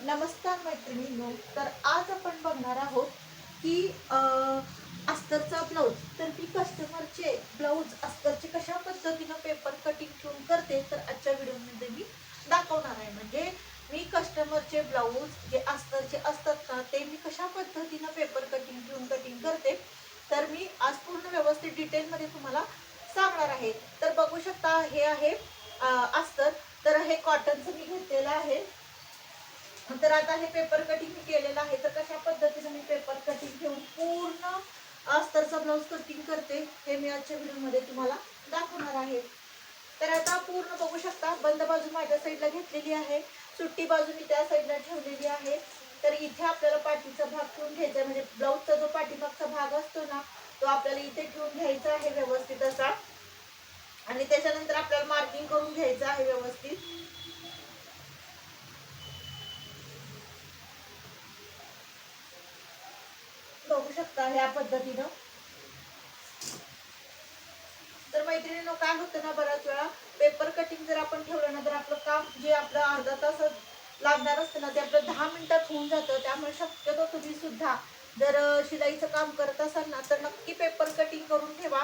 नमस्कार मैत्रिणींनो. तर आज आपण बघणार आहोत की अस्तरचा ब्लाऊज. तर मी कस्टमरचे ब्लाऊज अस्तरचे कशा पद्धतीनं पेपर कटिंग ठेवून करते तर आजच्या व्हिडिओमध्ये मी दाखवणार आहे. म्हणजे मी कस्टमरचे ब्लाऊज जे अस्तरचे असतात ना ते मी कशा पद्धतीनं पेपर कटिंग ठेवून कटिंग करते तर मी आज पूर्ण व्यवस्थित डिटेलमध्ये तुम्हाला सांगणार आहे. तर बघू शकता हे आहे अस्तर. तर हे कॉटनचं मी घेतलेलं आहे. तर आता हे पेपर कटिंग मी केलेलं आहे. तर कशा पद्धतीने मी पेपर कटिंग घेऊन पूर्ण अस्तरचा ब्लाऊज कटिंग करते हे मी आजच्या व्हिडिओमध्ये तुम्हाला दाखवणार आहे. तर आता पूर्ण बघू शकता बंद बाजू माझ्या साईडला घेतलेली आहे, सुट्टी बाजू मी त्या साईडला ठेवलेली आहे. तर इथे आपल्याला पाठीचा भाग ठेवून घ्यायचा, म्हणजे ब्लाऊजचा जो पाठीमागचा भाग असतो ना तो आपल्याला इथे ठेवून घ्यायचा आहे व्यवस्थित असा. आणि त्याच्यानंतर आपल्याला मार्किंग करून घ्यायचं आहे व्यवस्थित. बघू शकता ह्या पद्धतीनं. तर मैत्रिणींनो काय होतं ना, बऱ्याच वेळा पेपर कटिंग जर आपण ठेवलं ना तर आपलं काम जे आपलं अर्धा तास लागणार असतं ना ते आपलं 10 मिनिटात होऊन जातं. त्यामुळे शक्यतो तुम्ही सुद्धा जर शिलाईचं काम करत असाल ना तर नक्की पेपर कटिंग करून ठेवा.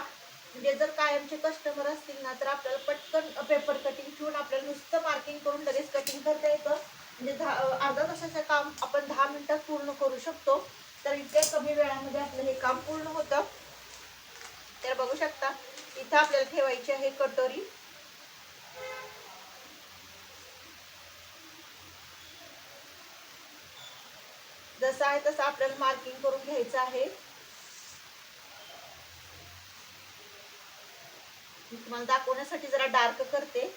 म्हणजे जर कायमचे कस्टमर असतील ना तर आपल्याला पटकन पेपर कटिंग ठेवून आपल्याला नुसतं मार्किंग करून लगेच कटिंग करता येतं. म्हणजे अर्धा तासाचं काम आपण 10 मिनिटात पूर्ण करू शकतो. तर इतक्या कमी वेळामध्ये आपलं हे काम पूर्ण होतं. तर बघू शकता इथं आपल्याला ठेवायची आहे कटोरी. जसं आहे तसं आपल्याला मार्किंग करून घ्यायचं आहे. मी तुम्हाला दाखवण्यासाठी जरा डार्क करते.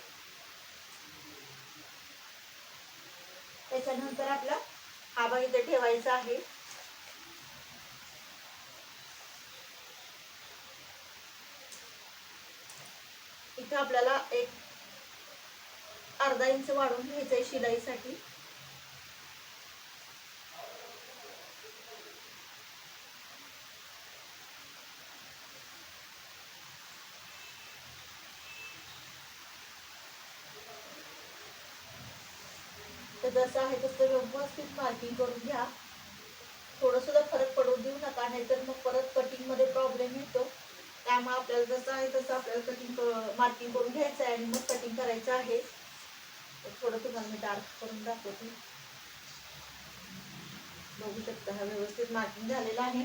त्याच्यानंतर आपला हा भाग इथे ठेवायचा आहे. इथं आपल्याला एक अर्धा इंच वाढवून घ्यायचंय शिलाईसाठी. तर जसं आहे तसं व्यवस्थित मार्किंग करून घ्या. थोडं सुद्धा फरक पडू देऊ नका, नाहीतर मग परत कटिंग मध्ये प्रॉब्लेम येतो. त्यामुळे आपल्याला जसं आहे तसं आपल्याला कटिंग मार्किंग करून घ्यायचं आहे आणि मग कटिंग करायचं आहे. थोडं तुम्हाला मी डार्क करून दाखवते. बघू शकता हा व्यवस्थित मार्किंग झालेला आहे.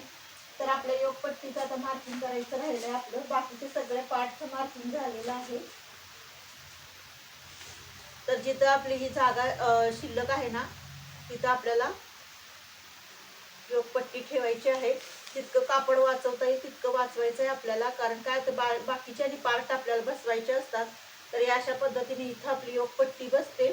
तर आपल्या योगपट्टीचं आता मार्किंग करायचं राहिलं आहे. आपलं बाकीचे सगळे पार्टचं मार्किंग झालेलं आहे. तर जिथं आपली ही जागा शिल्लक आहे ना तिथं आपल्याला योगपट्टी ठेवायची आहे. जितकं कापड वाचवता येईल तितकं वाचवायचं आहे आपल्याला. कारण काय तर बाकीचे आणि पार्ट आपल्याला बसवायचे असतात. तर या अशा पद्धतीने इथं आपली योगपट्टी बसते.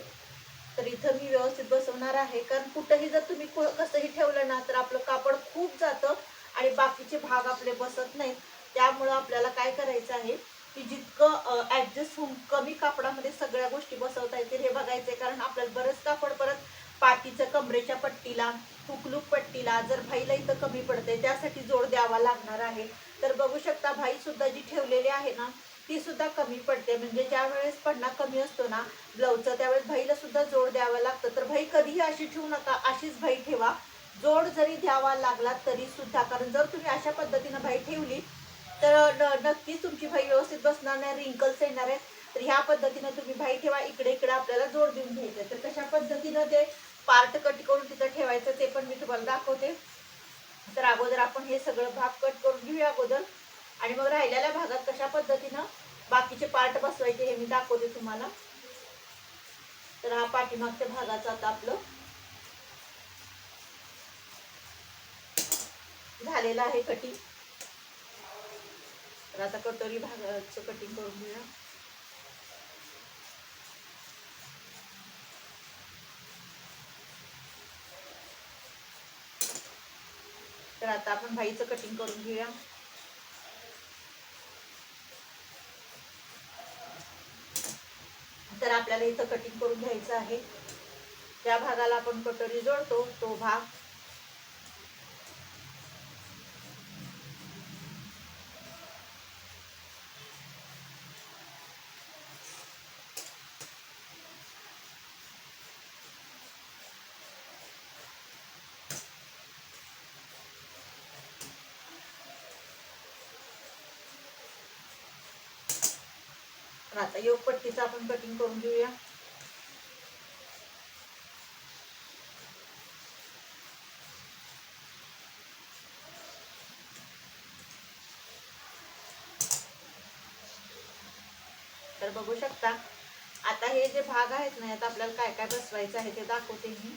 तर इथं मी व्यवस्थित बसवणार आहे. कारण कुठंही जर तुम्ही कसंही ठेवलं ना तर आपलं कापड खूप जातं आणि बाकीचे भाग आपले बसत नाहीत. त्यामुळं आपल्याला काय करायचं आहे की जितकं ॲडजस्ट होऊन कमी कापडामध्ये सगळ्या गोष्टी बसवता येतील हे बघायचं आहे. कारण आपल्याला बरंच कापड परत पाठीचं कमरेच्या पट्टीला, हुकलूक पट्टीला जर भाईला इथं कमी पडते त्यासाठी जोड द्यावा लागणार आहे. तर बघू शकता भाई सुद्धा जी ठेवलेली आहे ना ती सुद्धा कमी पडते. म्हणजे ज्या वेळेस पन्ना कमी असतो ना ब्लाऊजचा त्यावेळेस भाईला सुद्धा जोड द्यावा लागतं. तर भाई कधीही अशी ठेवू नका, अशीच भाई ठेवा. जोड जरी द्यावा लागला तरी सुद्धा, कारण जर तुम्ही अशा पद्धतीनं भाई ठेवली तर नक्कीच तुमची भाई व्यवस्थित बसणार नाही, रिंकल्स येणार आहेत. तर ह्या पद्धतीनं तुम्ही भाई ठेवा. इकडे इकडे आपल्याला जोड देऊन घ्यायचं. तर कशा पद्धतीनं ते पार्ट कट करून तिथं ठेवायचं ते पण मी तुम्हाला दाखवते. तर अगोदर आपण हे सगळं भाग कट करून घेऊया अगोदर आणि मग राहिलेल्या भागात कशा पद्धतीनं बाकीचे पार्ट बसवायचे हे मी दाखवते तुम्हाला. तर हा पाठीमागच्या भागाचं आता आपलं झालेलं आहे कटिंग. तर आता कटोरी भागाचं कटिंग करून घेऊया. तर आता आपण भाईचं कटिंग करून घेऊया. तर आपल्याला इथं कटिंग करून घ्यायचं आहे. ज्या भागाला आपण कटोरी जोडतो तो भाग आता योगपट्टीचं आपण कटिंग करून घेऊया. तर बघू शकता आता हे जे भाग आहेत ना, आता आपल्याला काय काय बसवायचं आहे ते दाखवते मी.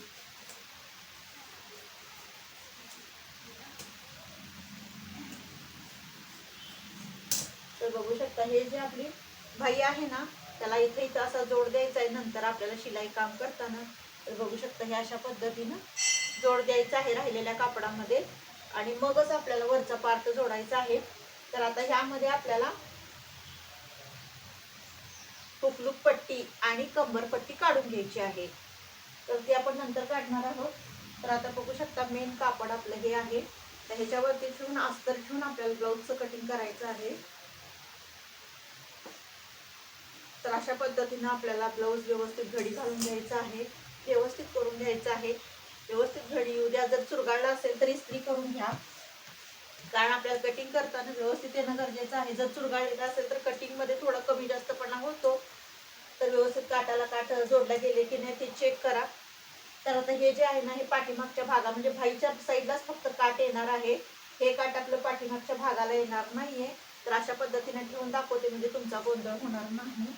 तर बघू शकता हे जे आपली भाई आहे ना, त्याला इथे इथं असा जोड द्यायचा आहे. नंतर आपल्याला शिलाई काम करताना तर बघू शकता हे अशा पद्धतीनं जोड द्यायचा आहे राहिलेल्या कापडामध्ये आणि मगच आपल्याला वरचा पार्ट जोडायचा आहे. तर आता ह्यामध्ये आपल्याला हुकलूक पट्टी आणि कंबर पट्टी काढून घ्यायची आहे. तर ती आपण नंतर काढणार आहोत. तर आता बघू शकता मेन कापड आपलं हे आहे. तर ह्याच्यावरती ठेवून अस्तर ठेवून आपल्याला ब्लाऊजचं कटिंग करायचं आहे. तर अशा पद्धतीनं आपल्याला ब्लाऊज व्यवस्थित घडी घालून घ्यायचा आहे, व्यवस्थित करून घ्यायचं आहे. व्यवस्थित घडी येऊ द्या. जर चुरगाळला असेल तर इस्त्री करून घ्या, कारण आपल्याला कटिंग करताना व्यवस्थित येणं गरजेचं आहे. जर चुरगाळलेलं असेल तर कटिंगमध्ये थोडा कमी जास्तपणा होतो. तर व्यवस्थित काटाला काट जोडला गेले की नाही ते चेक करा. तर आता हे जे आहे ना, हे पाठीमागच्या भागा म्हणजे भाईच्या साईडलाच फक्त काट येणार आहे. हे काट आपलं पाठीमागच्या भागाला येणार नाहीये. तर अशा पद्धतीने ठेवून दाखवते म्हणजे तुमचा गोंधळ होणार नाही.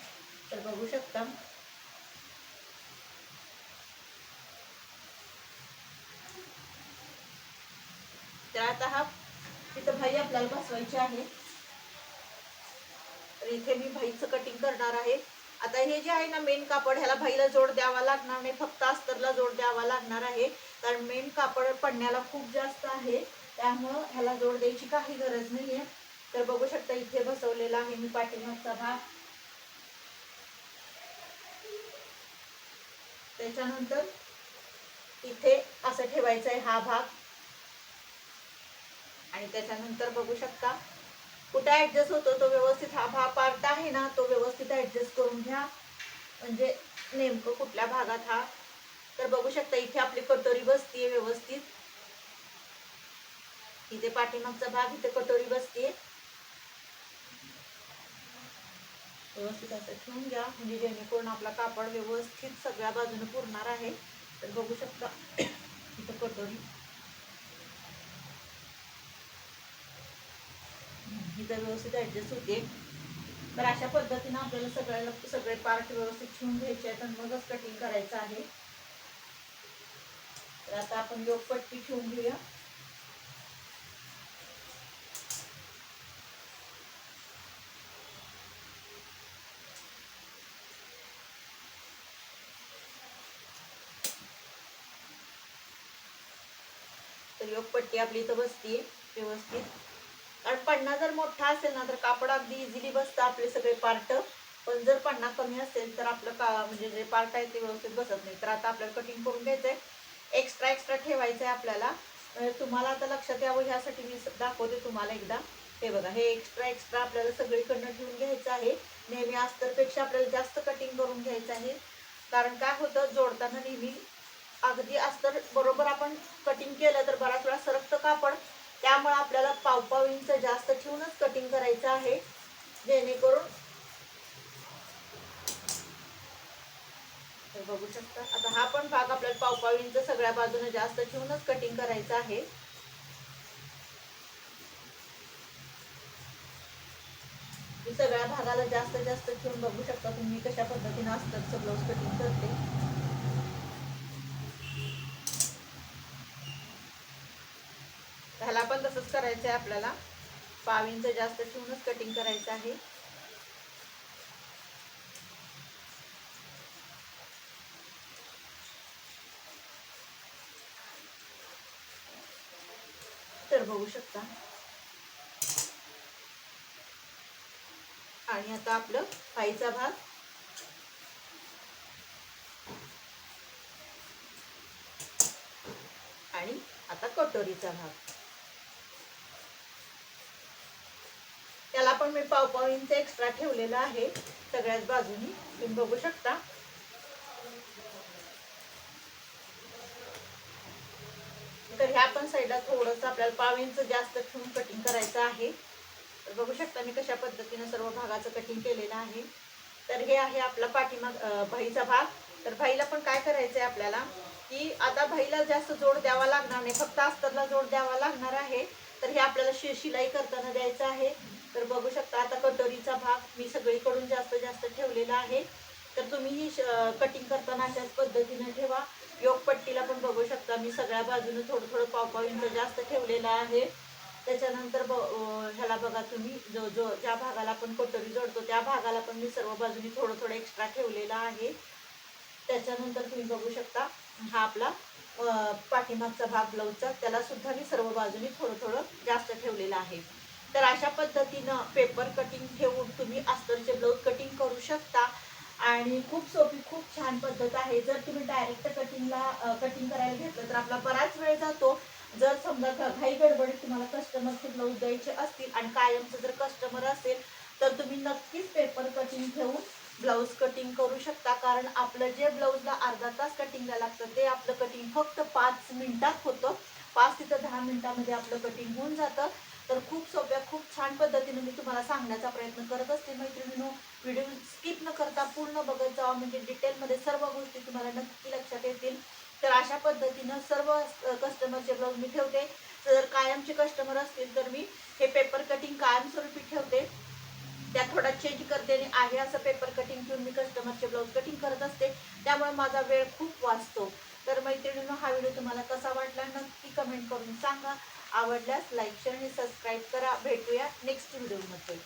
तर बघू शकता तर आता हा तिथं भाई आपल्याला बसवायची आहे. तर इथे मी भाईचं कटिंग करणार आहे. आता हे जे आहे ना मेन कापड, ह्याला भाईला जोड द्यावा लागणार नाही, फक्त अस्तरला जोड द्यावा लागणार आहे. कारण मेन कापड पडण्याला खूप जास्त आहे, त्यामुळं ह्याला जोड द्यायची काही गरज नाहीये. तर बघू शकता इथे बसवलेला आहे मी पाठीमागचा भाग. त्याच्यानंतर इथे असं ठेवायचं आहे हा भाग आणि त्याच्यानंतर बघू शकता कुठे ऍडजस्ट होतो तो व्यवस्थित हा भाग पार्ट आहे ना, तो व्यवस्थित ऍडजस्ट करून घ्या म्हणजे नेमकं कुठल्या भागात हा. तर बघू शकता इथे आपली कटोरी बसतीये व्यवस्थित. इथे पाठीमागचा भाग, इथे कटोरी बसतीये. व्यवस्थित असं ठेवून घ्या म्हणजे जेणेकरून आपला कापड व्यवस्थित सगळ्या बाजूने पुरणार आहे. तर बघू शकता इथे कटोरी, इथं व्यवस्थित ऍडजस्ट होते. तर अशा पद्धतीने आपल्याला सगळे पार्ट व्यवस्थित ठेवून घ्यायचे आहेत आणि मगच कटिंग करायचं आहे. तर आता आपण योगपट्टी ठेवून घेऊया. तर योगपट्टी आपली इथं बसतीये व्यवस्थित. कारण पन्ना जर मोठा असेल ना तर कापड अगदी इझिली बसतं आपले सगळे पार्ट. पण जर पन्ना कमी असेल तर आपलं म्हणजे जे पार्ट आहे ते व्यवस्थित बसत नाही. तर आता आपल्याला कटिंग करून घ्यायचंय. एक्स्ट्रा ठेवायचंय आपल्याला. तुम्हाला आता लक्षात यावं ह्यासाठी मी दाखवते तुम्हाला एकदा. हे बघा, हे एक्स्ट्रा आपल्याला सगळीकडनं ठेवून घ्यायचं आहे. नेहमी अस्तरपेक्षा आपल्याला जास्त कटिंग करून घ्यायचं आहे. कारण काय होतं जोडताना नेहमी अगदी अस्तर बरोबर आपण कटिंग केलं तर बराच वेळा सरकतं कापड. त्यामुळे आपल्याला पाव इंच जास्त ठेवूनच कटिंग करायचं आहे, जेणेकरून. तर बघू शकता आता हा पण भाग आपल्याला पाव इंच सगळ्या बाजूने जास्त ठेवूनच कटिंग करायचं आहे. सगळ्या भागाला जास्त ठेवून बघू शकता तुम्ही कशा पद्धतीने अस्तरचं ब्लाऊज कटिंग करते. ह्याला पण तसंच करायचं आहे आपल्याला. पाव इंच जास्त ठेवूनच कटिंग करायचं आहे. तर बघू शकता आणि आता आपलं पायचा भाग आणि आता कटोरीचा भाग, त्याला पण मी पाव इंच एक्स्ट्रा ठेवलेला आहे सगळ्याच बाजूनी. तुम्ही बघू शकता. तर ह्या पण साईडला थोडंसं आपल्याला पाव इंच जास्त ठेवून कटिंग करायचं आहे. तर बघू शकता मी कशा पद्धतीने सर्व भागाचं कटिंग केलेलं आहे. तर हे आहे आपला भाईचा भाग. तर भाईला पण काय करायचं आहे आपल्याला, की आता भाईला जास्त जोड द्यावा लागणार नाही, फक्त अस्तरला जोड द्यावा लागणार आहे. तर हे आपल्याला शिलाई करताना द्यायचं आहे. तर बघू शकता आता कटोरीचा भाग मी सगळीकडून जास्त जास्त ठेवलेला आहे. तर तुम्ही कटिंग करताना अशाच पद्धतीने ठेवा. योगपट्टीला पण बघू शकता मी सगळ्या बाजूने थोडं थोडं पाव इंच जास्त ठेवलेलं आहे. त्याच्यानंतर ह्याला बघा तुम्ही जो जो ज्या भागाला आपण कटोरी जोडतो त्या भागाला पण मी सर्व बाजूनी थोडं थोडं एक्स्ट्रा ठेवलेला आहे. त्याच्यानंतर तुम्ही बघू शकता हा आपला पाठीमागचा भाग ब्लाऊजचा, त्याला सुद्धा मी सर्व बाजूनी थोडं थोडं जास्त ठेवलेलं आहे. तर अशा पद्धतीनं पेपर कटिंग ठेवून तुम्ही अस्तरचे ब्लाऊज कटिंग करू शकता. आणि खूप सोपी खूप छान पद्धत आहे. जर तुम्ही डायरेक्ट कटिंग करायला घेतलं तर आपला बराच वेळ जातो. जर समजा घाई गडबडीत तुम्हाला कस्टमरचे ब्लाऊज द्यायचे असतील आणि कायमचं जर कस्टमर असेल तर तुम्ही नक्कीच पेपर कटिंग ठेवून ब्लाऊज कटिंग करू शकता. कारण आपलं जे ब्लाऊजला अर्धा तास कटिंगला लागतं ते आपलं कटिंग फक्त 5 मिनिटात होतं. 5 ते 10 मिनिटामध्ये आपलं कटिंग होऊन जातं. तर खूप सोप्या खूप छान पद्धतीने मी तुम्हाला सांगण्याचा प्रयत्न करत असते मैत्रिणींनो. व्हिडिओ स्किप न करता पूर्ण बघत जावा, म्हणजे डिटेलमध्ये सर्व गोष्टी तुम्हाला नक्की लक्षात येतील. तर अशा पद्धतीनं सर्व कस्टमरचे ब्लाऊज मी ठेवते. जर कायमचे कस्टमर असतील तर मी हे पेपर कटिंग कायमस्वरूपी ठेवते. त्यात थोडा चेंज करते आणि आहे असं पेपर कटिंग घेऊन मी कस्टमरचे ब्लाऊज कटिंग करत असते. त्यामुळे माझा वेळ खूप वाचतो. तर मैत्रिणींनो हा व्हिडिओ तुम्हाला कसा वाटला नक्की कमेंट करून सांगा. आवडल्यास लाईक शेअर आणि सबस्क्राईब करा. भेटूया नेक्स्ट व्हिडिओमध्ये.